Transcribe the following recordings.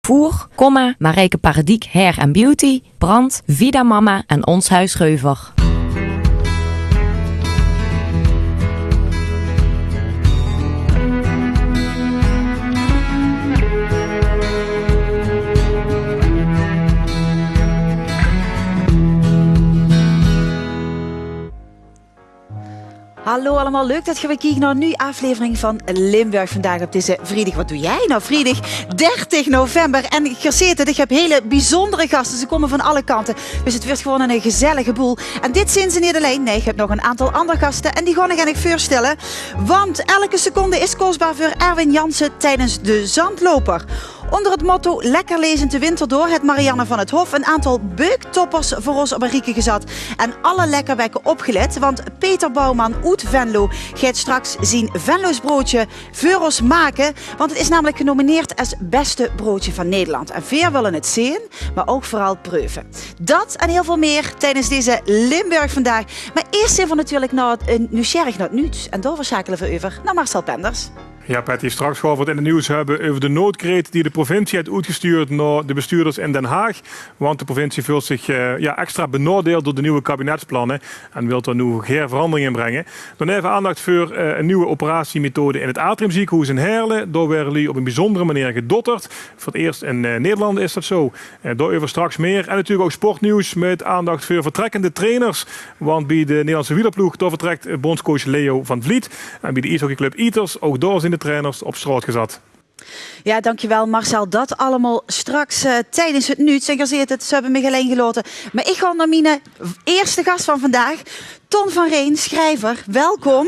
Voer, Komma, Marijke Paradiek Hair and Beauty, Brand, Vida Mama en Ons Huis Geuver. Hallo allemaal, leuk dat je weer kijkt naar een nieuwe aflevering van Limburg vandaag op deze vrijdag. Wat doe jij nou? Vrijdag 30 november. En ik heb hele bijzondere gasten. Ze komen van alle kanten. Dus het wordt gewoon een gezellige boel. En dit zijn ze niet alleen. Nee, ik heb nog een aantal andere gasten. En die ga ik voorstellen. Want elke seconde is kostbaar voor Erwin Jansen tijdens de Zandloper. Onder het motto Lekker lezend de winter door het Marianne van het Hof een aantal beuktoppers voor ons op een rieke gezet. En alle lekkerwekken opgelet, want Peter Bouwman uit Venlo gaat straks zien Venlo's broodje voor ons maken. Want het is namelijk genomineerd als beste broodje van Nederland. En veel willen het zien, maar ook vooral proeven. Dat en heel veel meer tijdens deze Limburg vandaag. Maar eerst even natuurlijk nieuwsgierig naar het nieuws. En doorverschakelen we over naar Marcel Penders. Ja, Patty, straks gaan we het in het nieuws hebben over de noodkreet die de provincie heeft uitgestuurd naar de bestuurders in Den Haag. Want de provincie voelt zich extra benadeeld door de nieuwe kabinetsplannen en wil er nu geen verandering in brengen. Dan even aandacht voor een nieuwe operatiemethode in het Atrium ziekenhuis in Heerlen. Daar werden jullie op een bijzondere manier gedotterd. Voor het eerst in Nederland is dat zo. Daarover straks meer. En natuurlijk ook sportnieuws met aandacht voor vertrekkende trainers. Want bij de Nederlandse wielerploeg daar vertrekt bondscoach Leo van Vliet. En bij de ijshockeyclub Eaters, ook daar zijn de trainers op straat gezet. Ja, dankjewel Marcel. Dat allemaal straks tijdens het nieuws. En je ziet het, ze hebben me alleen gelaten. Maar ik ga naar mijn eerste gast van vandaag. Ton van Reen, schrijver, welkom.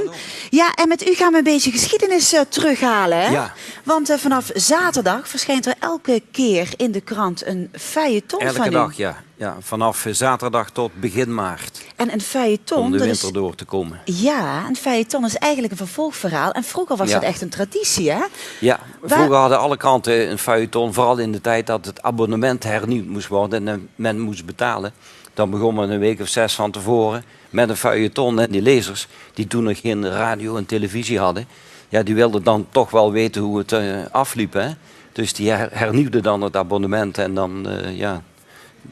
Ja, en met u gaan we een beetje geschiedenis terughalen. Hè? Ja. Want vanaf zaterdag verschijnt er elke keer in de krant een feuilleton van u. Elke dag, ja. Ja. Vanaf zaterdag tot begin maart. En een feuilleton... Om de winter door te komen. Ja, een feuilleton is eigenlijk een vervolgverhaal. En vroeger was dat echt een traditie, hè? Ja, vroeger hadden alle kranten een feuilleton. Vooral in de tijd dat het abonnement hernieuwd moest worden en men moest betalen. Dan begon men een week of 6 van tevoren met een feuilleton. En die lezers, die toen nog geen radio en televisie hadden, ja, die wilden dan toch wel weten hoe het afliep. Hè? Dus die hernieuwden dan het abonnement en dan,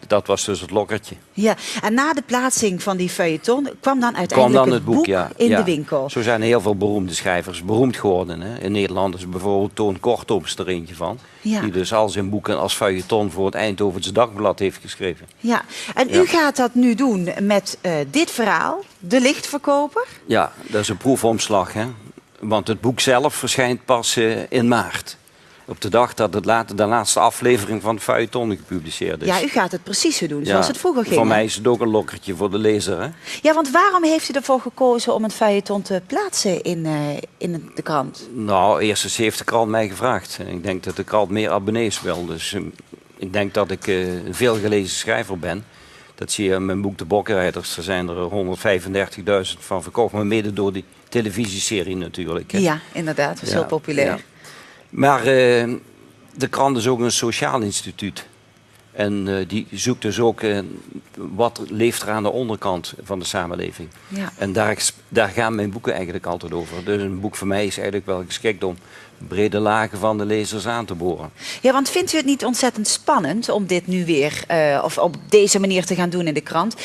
dat was dus het lokkertje. Ja, en na de plaatsing van die feuilleton kwam dan uiteindelijk het boek in de winkel. Zo zijn heel veel beroemde schrijvers beroemd geworden. Hè? In Nederland is bijvoorbeeld Toon Kortooms er eentje van. Ja. Die dus al zijn boeken als feuilleton voor het Eindhovense Dagblad heeft geschreven. Ja, en u gaat dat nu doen met dit verhaal, De Lichtverkoper. Ja, dat is een proefomslag. Hè? Want het boek zelf verschijnt pas in maart. Op de dag dat de laatste aflevering van het feuilleton gepubliceerd is. Ja, u gaat het precies zo doen zoals het vroeger ging. Voor mij is het ook een lokkertje voor de lezer. Hè? Ja, want waarom heeft u ervoor gekozen om een feuilleton te plaatsen in de krant? Nou, eerst heeft de krant mij gevraagd. Ik denk dat de krant meer abonnees wil. Dus ik denk dat ik een veelgelezen schrijver ben. Dat zie je in mijn boek De Bokkenrijders. Er zijn er 135.000 van verkocht. Maar mede door die televisieserie natuurlijk. Hè? Ja, inderdaad. Dat is heel populair. Ja. Maar de krant is ook een sociaal instituut. En die zoekt dus ook wat leeft er aan de onderkant van de samenleving. Ja. En daar gaan mijn boeken eigenlijk altijd over. Dus een boek voor mij is eigenlijk wel geschikt om brede lagen van de lezers aan te boren. Ja, want vindt u het niet ontzettend spannend om dit nu weer of op deze manier te gaan doen in de krant?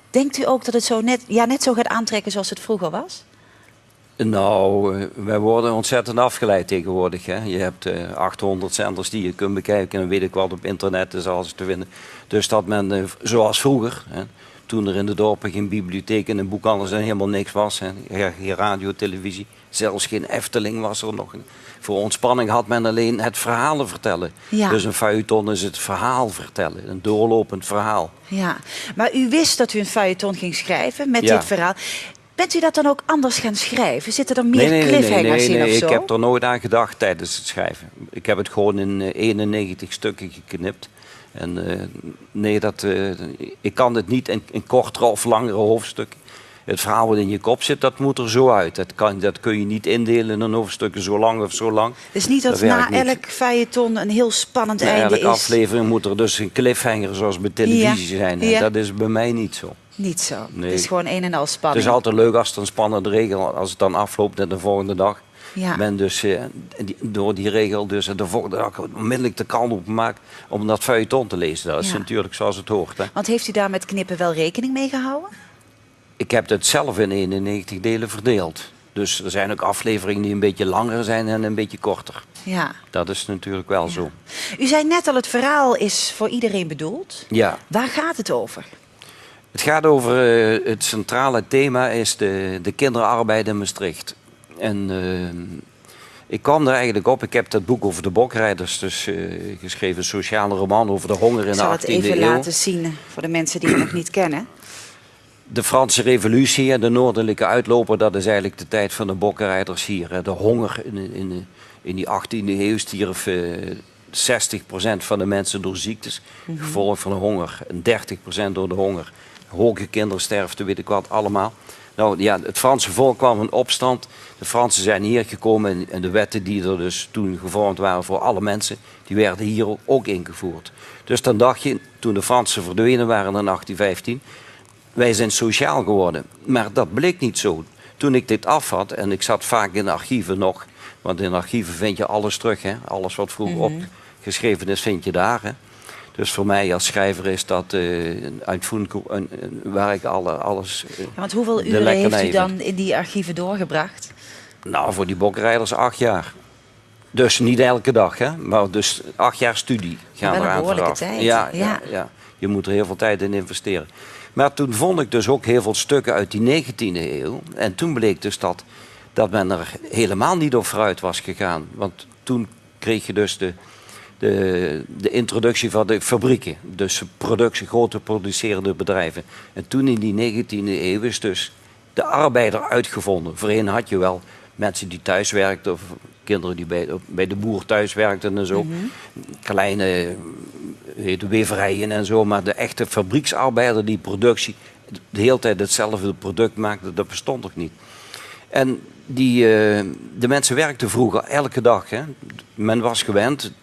Denkt u ook dat het zo net zo gaat aantrekken zoals het vroeger was? Nou, wij worden ontzettend afgeleid tegenwoordig. Hè? Je hebt 800 zenders die je kunt bekijken. En dan weet ik wat op internet is alles te vinden. Dus dat men, zoals vroeger, hè, toen er in de dorpen geen bibliotheek en een boekhandel en helemaal niks was. Hè, geen radio, televisie, zelfs geen Efteling was er nog. Voor ontspanning had men alleen het verhalen vertellen. Ja. Dus een feuilleton is het verhaal vertellen, een doorlopend verhaal. Ja, maar u wist dat u een feuilleton ging schrijven met dit verhaal. Bent u dat dan ook anders gaan schrijven? Zitten er meer cliffhangers in of zo? Ik heb er nooit aan gedacht tijdens het schrijven. Ik heb het gewoon in 91 stukken geknipt. En ik kan het niet in kortere of langere hoofdstukken. Het verhaal wat in je kop zit, dat moet er zo uit. Dat kun je niet indelen in hoofdstukken zo lang of zo lang. Dus niet dat na elk feuilleton een heel spannend einde is? Elke aflevering moet er dus een cliffhanger zoals bij televisie zijn. Ja. Dat is bij mij niet zo. Niet zo. Nee. Het is gewoon een en al spanning. Het is altijd leuk als het een spannende regel, als het dan afloopt en de volgende dag Ja. Ben dus door die regel dus de volgende dag onmiddellijk de krant opgemaakt om dat feuilleton te lezen. Dat is natuurlijk zoals het hoort. Hè. Want heeft u daar met knippen wel rekening mee gehouden? Ik heb het zelf in 91 delen verdeeld. Dus er zijn ook afleveringen die een beetje langer zijn en een beetje korter. Ja. Dat is natuurlijk wel zo. U zei net al, het verhaal is voor iedereen bedoeld. Ja. Waar gaat het over? Het gaat over, het centrale thema is de kinderarbeid in Maastricht. En ik kwam er eigenlijk op, ik heb dat boek over de bokrijders dus geschreven, een sociale roman over de honger in de 18e eeuw. Ik zal het even laten zien voor de mensen die het nog niet kennen. De Franse revolutie en de noordelijke uitloper, dat is eigenlijk de tijd van de bokrijders hier. De honger in die 18e eeuw stierf 60% van de mensen door ziektes, gevolg van de honger. En 30% door de honger. Hoge kindersterfte, weet ik wat, allemaal. Nou ja, het Franse volk kwam in opstand. De Fransen zijn hier gekomen en de wetten die er dus toen gevormd waren voor alle mensen, die werden hier ook ingevoerd. Dus dan dacht je, toen de Fransen verdwenen waren in 1815, wij zijn sociaal geworden. Maar dat bleek niet zo. Toen ik dit af had, en ik zat vaak in de archieven nog, want in archieven vind je alles terug. Hè? Alles wat vroeger opgeschreven is, vind je daar. Hè? Dus voor mij als schrijver is dat waar ik alles... want hoeveel uren heeft u dan in die archieven doorgebracht? Nou, voor die bokrijders 8 jaar. Dus niet elke dag, hè? Maar dus 8 jaar studie gaan wel we een aan behoorlijke vooraf. tijd. Ja. Je moet er heel veel tijd in investeren. Maar toen vond ik dus ook heel veel stukken uit die 19e eeuw. En toen bleek dus dat men er helemaal niet op vooruit was gegaan. Want toen kreeg je dus de introductie van de fabrieken. Dus grote producerende bedrijven. En toen in die 19e eeuw is dus de arbeider uitgevonden. Voorheen had je wel mensen die thuis werkten of kinderen die bij de boer thuis werkten en zo. Kleine weverijen en zo. Maar de echte fabrieksarbeider die productie de hele tijd hetzelfde product maakte, dat bestond nog niet. En de mensen werkten vroeger elke dag. Hè. Men was gewend, 80%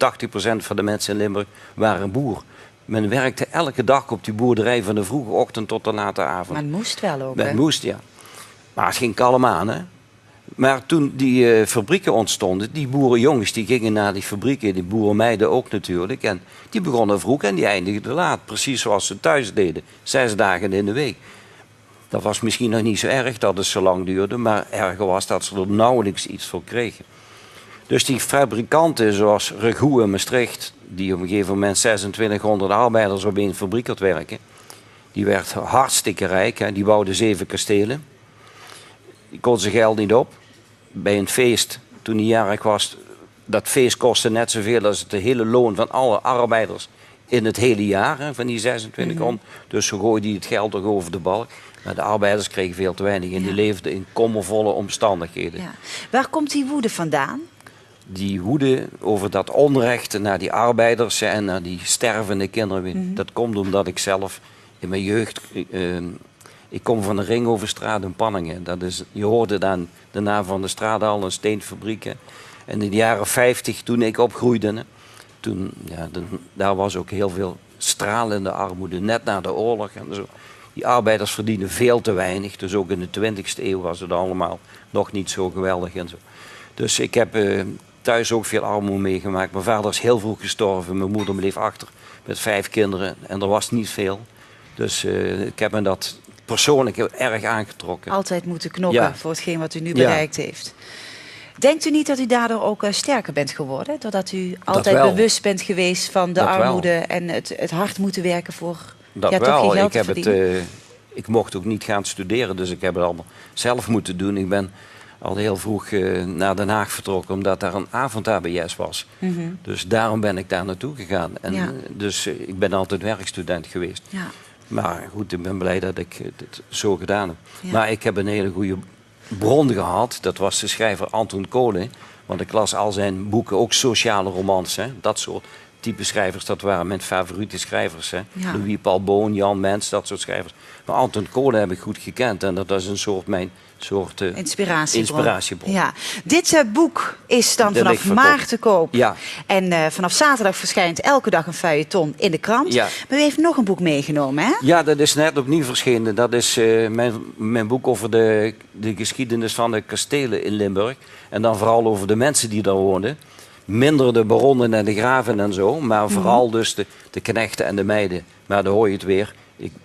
van de mensen in Limburg waren boer. Men werkte elke dag op die boerderij van de vroege ochtend tot de late avond. Maar het moest wel ook, Het moest, ja. Maar het ging kalm aan, hè. Maar toen die fabrieken ontstonden, die boerenjongens die gingen naar die fabrieken, die boerenmeiden ook natuurlijk. En die begonnen vroeg en die eindigden laat. Precies zoals ze thuis deden, 6 dagen in de week. Dat was misschien nog niet zo erg dat het zo lang duurde, maar erger was dat ze er nauwelijks iets voor kregen. Dus die fabrikanten zoals Regoe in Maastricht, die op een gegeven moment 2600 arbeiders op één fabriek had werken, die werd hartstikke rijk. Hè. Die bouwde 7 kastelen. Die kon zijn geld niet op. Bij een feest, toen hij jarig was, dat feest kostte net zoveel als het hele loon van alle arbeiders in het hele jaar, hè, van die 2600. Dus zo gooide hij het geld toch over de balk. Maar de arbeiders kregen veel te weinig en die leefden in kommervolle omstandigheden. Ja. Waar komt die woede vandaan? Die woede over dat onrecht naar die arbeiders en naar die stervende kinderen, dat komt omdat ik zelf in mijn jeugd... Ik kom van de Ringoverstraat in Panningen. Je hoorde dan de naam van de straat al, een steenfabriek. En in de jaren 50, toen ik opgroeide, daar was ook heel veel stralende armoede, net na de oorlog en zo. Die arbeiders verdienen veel te weinig, dus ook in de 20e eeuw was het allemaal nog niet zo geweldig en zo. Dus ik heb thuis ook veel armoede meegemaakt. Mijn vader is heel vroeg gestorven, mijn moeder bleef achter met 5 kinderen en er was niet veel. Dus ik heb me dat persoonlijk heel erg aangetrokken. Altijd moeten knokken voor hetgeen wat u nu bereikt heeft. Denkt u niet dat u daardoor ook sterker bent geworden? Doordat u altijd bewust bent geweest van de armoede en het hard moeten werken voor toch je geld te verdienen? Ik mocht ook niet gaan studeren, dus ik heb het allemaal zelf moeten doen. Ik ben al heel vroeg naar Den Haag vertrokken, omdat daar een avond-ABS was. Dus daarom ben ik daar naartoe gegaan. En, dus ik ben altijd werkstudent geweest. Ja. Maar goed, ik ben blij dat ik het zo gedaan heb. Ja. Maar ik heb een hele goede bron gehad. Dat was de schrijver Anton Kolen. Want ik las al zijn boeken, ook sociale romans. Hè, dat soort type schrijvers, dat waren mijn favoriete schrijvers. Hè? Ja. Louis Paul Boon, Jan Mens, dat soort schrijvers. Maar Anton Colen heb ik goed gekend en dat is een soort mijn inspiratiebron. Ja. Dit boek is dan vanaf maart te koop. Ja. En vanaf zaterdag verschijnt elke dag een feuilleton in de krant. Ja. Maar u heeft nog een boek meegenomen, hè? Ja, dat is net opnieuw verschenen. Dat is mijn boek over de geschiedenis van de kastelen in Limburg. En dan vooral over de mensen die daar woonden. Minder de baronnen en de graven en zo, maar vooral dus de knechten en de meiden. Maar dan hoor je het weer.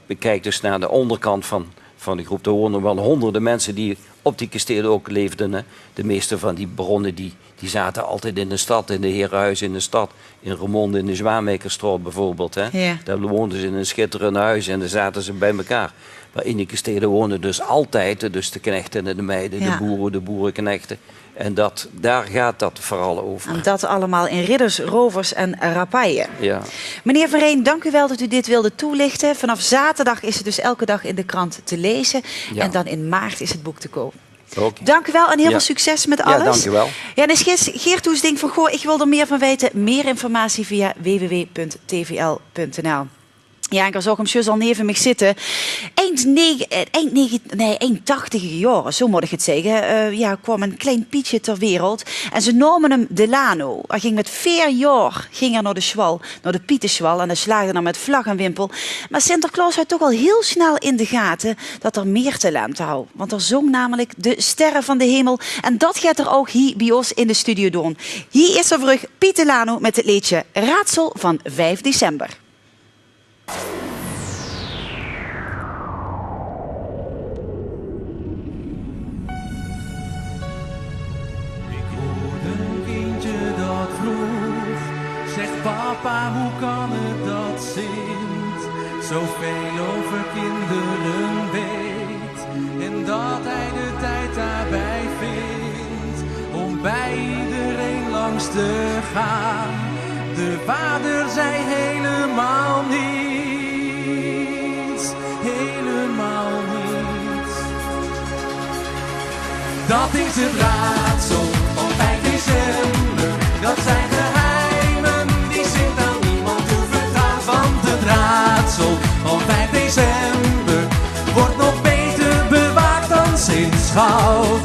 Ik kijk dus naar de onderkant van de groep. Er wonen wel honderden mensen die op die kastelen ook leefden. Hè. De meeste van die baronnen die zaten altijd in de stad, in de herenhuizen in de stad. In Roermond, in de Zwaanmekerstraat bijvoorbeeld. Hè. Ja. Daar woonden ze in een schitterend huis en daar zaten ze bij elkaar. Maar in die kastelen wonen dus altijd, dus de knechten en de meiden, de boerenknechten. En daar gaat dat vooral over. En dat allemaal in ridders, rovers en rappaien. Ja. Meneer Van Rijn, dank u wel dat u dit wilde toelichten. Vanaf zaterdag is het dus elke dag in de krant te lezen. Ja. En dan in maart is het boek te koop. Okay. Dank u wel en heel veel succes met alles. Ja, dank u wel. Ja, en als Geert Hoes denkt van, goh, ik wil er meer van weten. Meer informatie via www.tvl.nl. Ja, ik zag hem zus al neven mij zitten. Eind 80 jaren, zo moet ik het zeggen. Kwam een klein Pietje ter wereld. En ze noemen hem Delano. Hij ging met 4 jaar naar de Schwal, naar de Pieterschwal. En hij slaagde dan met vlag en wimpel. Maar Sinterklaas had toch al heel snel in de gaten dat er meer talent had. Want er zong namelijk de sterren van de hemel. En dat gaat er ook hier bij ons in de studio doen. Hier is er terug Piet Delano met het liedje Raadsel van 5 december. Papa, hoe kan het dat Sint zoveel over kinderen weet en dat hij de tijd daarbij vindt om bij iedereen langs te gaan? De vader zei helemaal niets, helemaal niets. Dat is het raadsel van 5 december, dat zijn van 5 december wordt nog beter bewaakt dan sinds goud.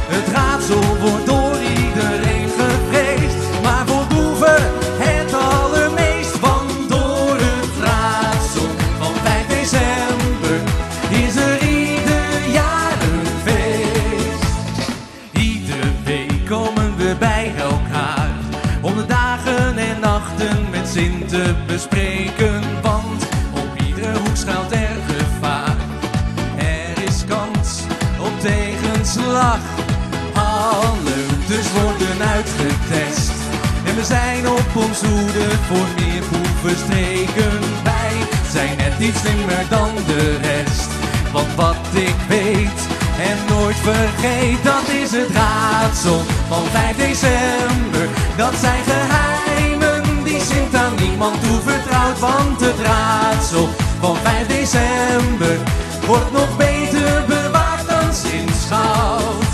Het raadsel wordt door iedereen gevreesd, maar voor boeven het allermeest. Want door het raadsel van 5 december is er ieder jaar een feest. Iedere week komen we bij elkaar om de dagen en nachten met Sint te bespreken. Schuilt er gevaar. Er is kans op tegenslag. Alle routes worden uitgetest. En we zijn op ons hoede voor meer boevenstreken. Wij zijn net iets slimmer dan de rest. Want wat ik weet en nooit vergeet, dat is het raadsel van 5 december. Dat zijn geheimen die Sint aan niemand toevertrouwt. Want het raadsel van 5 december wordt nog beter bewaakt dan sinds goud.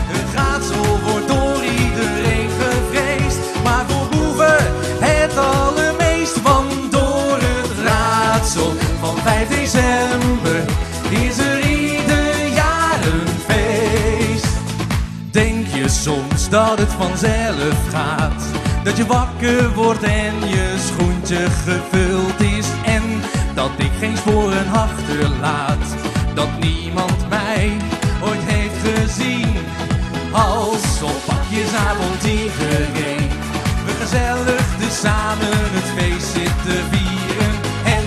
Het raadsel wordt door iedereen gevreesd, maar voor boeven het allermeest. Want door het raadsel van 5 december is er ieder jaar een feest. Denk je soms dat het vanzelf gaat, dat je wakker wordt en je schoentje gevuld is en dat ik geen sporen achterlaat, dat niemand mij ooit heeft gezien als op pakjesavond iedereen we gezellig dus samen het feest zitten vieren en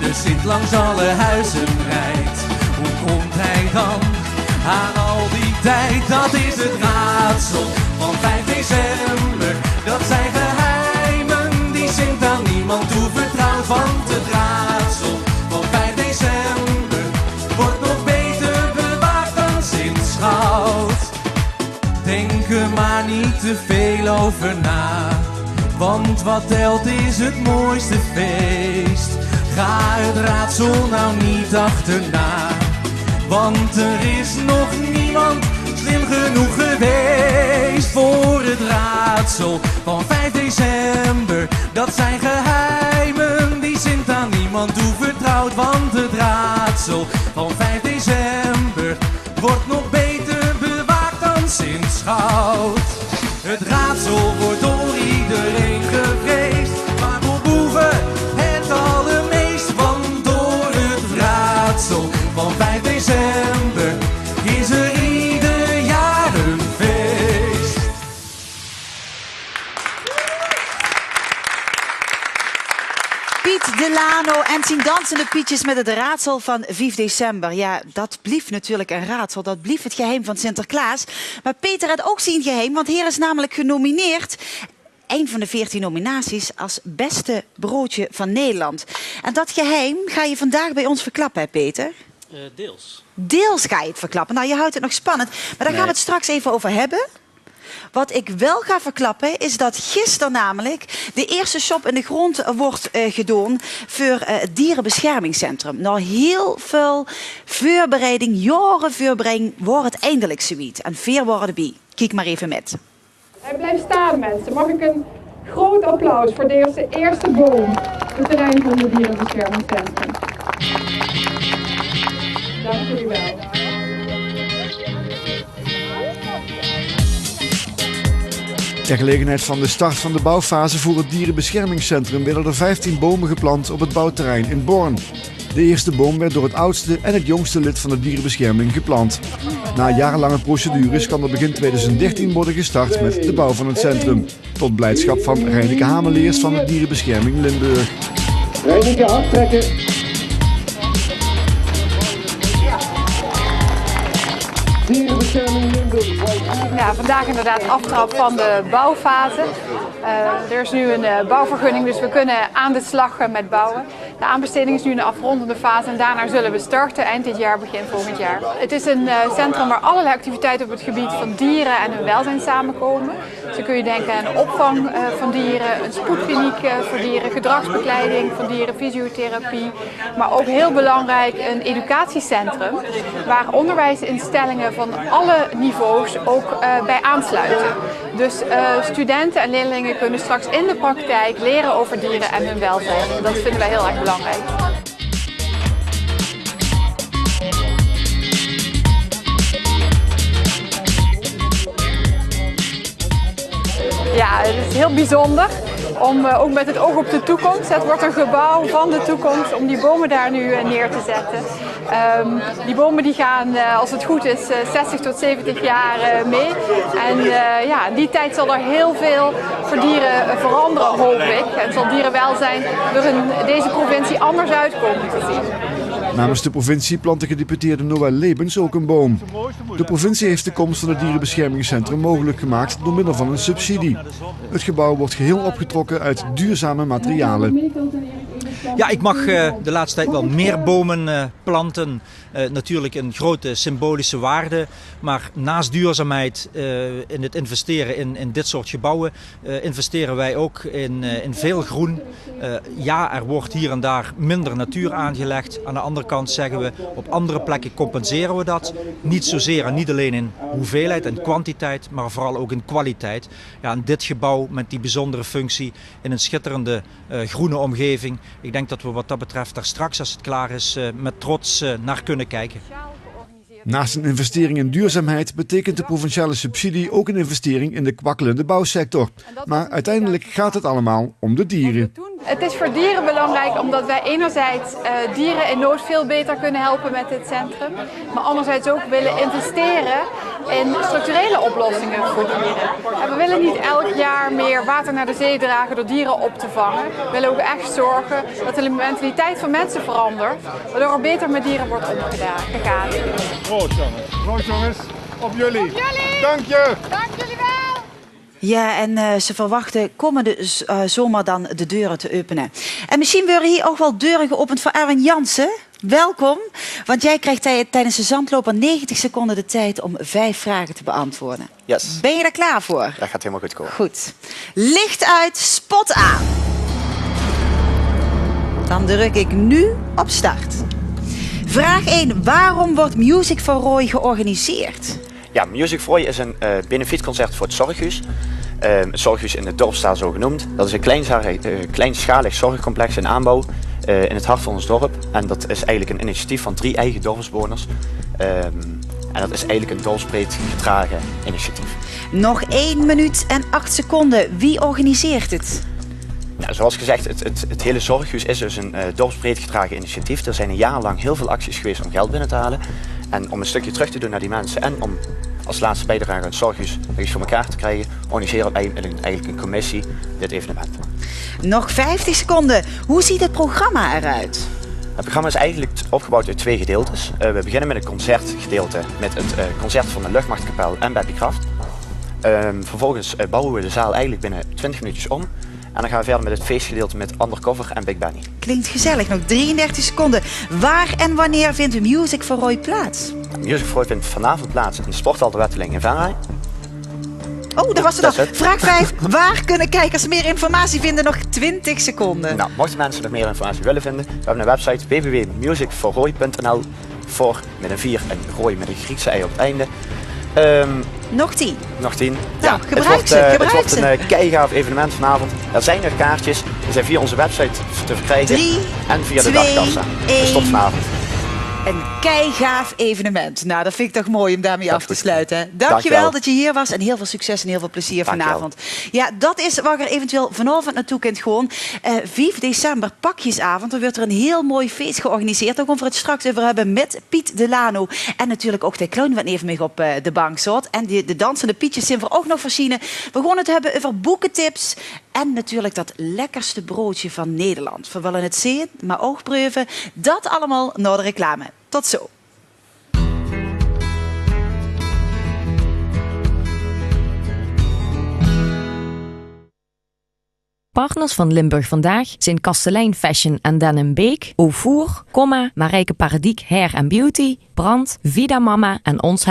de Sint langs alle huizen rijdt. Hoe komt hij dan aan al die tijd? Dat is het raadsel van 5 december. Dat zijn geheimen die Sint aan niemand toevertrouwt. Want het raadsel van 5 december wordt nog beter bewaakt dan sinds goud. Denk er maar niet te veel over na, want wat telt is het mooiste feest. Ga het raadsel nou niet achterna, want er is nog niemand slim genoeg geweest voor het raadsel van 5 december. Dat zijn geheimen die Sint aan niemand toevertrouwt. Want het raadsel van 5 december wordt nog beter bewaakt dan Sint-Schout. Het raadsel wordt door iedereen gevreesd, maar voor boeven het allermeest. Want door het raadsel van 5 december is er ieder jaar een feest. Piet Delano en zijn dansende Pietjes met het raadsel van 5 december. Ja, dat blieft natuurlijk een raadsel. Dat blieft het geheim van Sinterklaas. Maar Peter had ook zijn geheim, want hij is namelijk genomineerd. Een van de 14 nominaties als beste broodje van Nederland. En dat geheim ga je vandaag bij ons verklappen, hè Peter? Deels. Deels ga je het verklappen. Nou, je houdt het nog spannend. Maar daar gaan we het straks even over hebben. Wat ik wel ga verklappen is dat gisteren namelijk de eerste shop in de grond wordt gedaan voor het dierenbeschermingscentrum. Nou, heel veel voorbereiding, jaren voorbereiding, wordt het eindelijk zoiets. En veel worden erbij. Kijk maar even met. Hij blijft staan, mensen. Mag ik een groot applaus voor deze eerste boom op het terrein van het dierenbeschermingscentrum. Dank jullie wel. Ter gelegenheid van de start van de bouwfase voor het dierenbeschermingscentrum werden er 15 bomen geplant op het bouwterrein in Born. De eerste boom werd door het oudste en het jongste lid van de dierenbescherming geplant. Na jarenlange procedures kan er begin 2013 worden gestart met de bouw van het centrum. Tot blijdschap van Reineke Hameleers van de dierenbescherming Limburg. Reineke, aftrekken. Dierenbescherming Limburg. Ja, vandaag inderdaad aftrap van de bouwfase. Er is nu een bouwvergunning, dus we kunnen aan de slag met bouwen. De aanbesteding is nu een afrondende fase en daarna zullen we starten eind dit jaar, begin volgend jaar. Het is een centrum waar allerlei activiteiten op het gebied van dieren en hun welzijn samenkomen. Zo kun je denken aan opvang van dieren, een spoedkliniek voor dieren, gedragsbegeleiding van dieren, fysiotherapie. Maar ook heel belangrijk een educatiecentrum waar onderwijsinstellingen van alle niveaus ook bij aansluiten. Dus studenten en leerlingen kunnen straks in de praktijk leren over dieren en hun welzijn. Dat vinden wij heel erg belangrijk. Ja, het is heel bijzonder. Ook met het oog op de toekomst. Het wordt een gebouw van de toekomst om die bomen daar nu neer te zetten. Die bomen die gaan, als het goed is, 60 tot 70 jaar mee. En ja, in die tijd zal er heel veel voor dieren veranderen, hoop ik. En zal dierenwelzijn er in deze provincie anders uitkomen te zien. Namens de provincie plant de gedeputeerde Noël Lebens ook een boom. De provincie heeft de komst van het dierenbeschermingscentrum mogelijk gemaakt door middel van een subsidie. Het gebouw wordt geheel opgetrokken uit duurzame materialen. Ja, ik mag de laatste tijd wel meer bomen planten. Natuurlijk een grote symbolische waarde. Maar naast duurzaamheid in het investeren in dit soort gebouwen investeren wij ook in veel groen. Ja, er wordt hier en daar minder natuur aangelegd. Aan de andere kant zeggen we, op andere plekken compenseren we dat. Niet zozeer en niet alleen in hoeveelheid en kwantiteit, maar vooral ook in kwaliteit. Ja, en dit gebouw met die bijzondere functie in een schitterende groene omgeving. Ik denk dat we wat dat betreft daar straks, als het klaar is, met trots naar kunnen kijken. Naast een investering in duurzaamheid betekent de provinciale subsidie ook een investering in de kwakkelende bouwsector. Maar uiteindelijk gaat het allemaal om de dieren. Het is voor dieren belangrijk omdat wij enerzijds dieren in nood veel beter kunnen helpen met dit centrum. Maar anderzijds ook willen investeren in structurele oplossingen voor dieren. En we willen niet elk jaar meer water naar de zee dragen door dieren op te vangen. We willen ook echt zorgen dat de mentaliteit van mensen verandert. Waardoor er beter met dieren wordt omgegaan. Proost jongens, op jullie. Op jullie. Dank je. Dank jullie wel. Ja, en ze verwachten komende zomer dan de deuren te openen. En misschien worden hier ook wel deuren geopend voor Erwin Jansen. Welkom, want jij krijgt tijdens de zandloper 90 seconden de tijd om 5 vragen te beantwoorden. Yes. Ben je er klaar voor? Dat gaat helemaal goed komen. Goed. Licht uit, spot aan. Dan druk ik nu op start. Vraag 1. Waarom wordt Music for Roy georganiseerd? Ja, Music for You is een benefietconcert voor het Zorghuis. Het Zorghuis in het dorp staat zo genoemd. Dat is een kleinschalig zorgcomplex in aanbouw in het hart van ons dorp. En dat is eigenlijk een initiatief van 3 eigen dorpsbewoners. En dat is eigenlijk een dorpsbreed gedragen initiatief. Nog 1 minuut en 8 seconden. Wie organiseert het? Nou, zoals gezegd, het hele Zorghuis is dus een dorpsbreed gedragen initiatief. Er zijn een jaar lang heel veel acties geweest om geld binnen te halen. En om een stukje terug te doen naar die mensen en om als laatste bijdrage het Zorghuis iets voor elkaar te krijgen, organiseren we eigenlijk een commissie dit evenement. Nog 50 seconden. Hoe ziet het programma eruit? Het programma is eigenlijk opgebouwd uit 2 gedeeltes. We beginnen met een concertgedeelte met het concert van de Luchtmachtkapel en Beppie Kraft. Vervolgens bouwen we de zaal eigenlijk binnen 20 minuutjes om. En dan gaan we verder met het feestgedeelte met Undercover en Big Benny. Klinkt gezellig. Nog 33 seconden. Waar en wanneer vindt Music for Roy plaats? Music for Roy vindt vanavond plaats in de Sporthal de Wetteling in Venray. Oh, daar was het al. Vraag 5. Waar kunnen kijkers meer informatie vinden? Nog 20 seconden. Nou, mochten mensen nog meer informatie willen vinden, we hebben een website www.musicforroy.nl voor met een 4 en Roy met een Griekse ei op het einde. Nog 10. Nog 10. Nou, ja, gebruik ze. Het wordt een keigaaf evenement vanavond. Er zijn nog kaartjes. Die zijn via onze website te verkrijgen. 3, en via 2, de dagkassa. Dus tot vanavond. Een keigaaf evenement. Nou, dat vind ik toch mooi om daarmee af te sluiten. Hè? Dankjewel dat je hier was en heel veel succes en heel veel plezier vanavond. Ja, dat is waar je er eventueel vanavond naartoe kunt gewoon. 5 december, pakjesavond. Dan wordt er een heel mooi feest georganiseerd. Daar gaan we het straks over hebben met Piet Delano. En natuurlijk ook de clown wat even mee op de bank zat. En de dansende Pietjes zijn we ook nog voorzien. We gaan het hebben over boekentips. En natuurlijk dat lekkerste broodje van Nederland. We willen het zien, maar ook proeven. Dat allemaal na de reclame. Tot zo. Partners van Limburg Vandaag zijn Kastelein Fashion en Den Beek, Auvoer, Marijke Paradiek Hair & Beauty, Brand, Vida Mama en Ons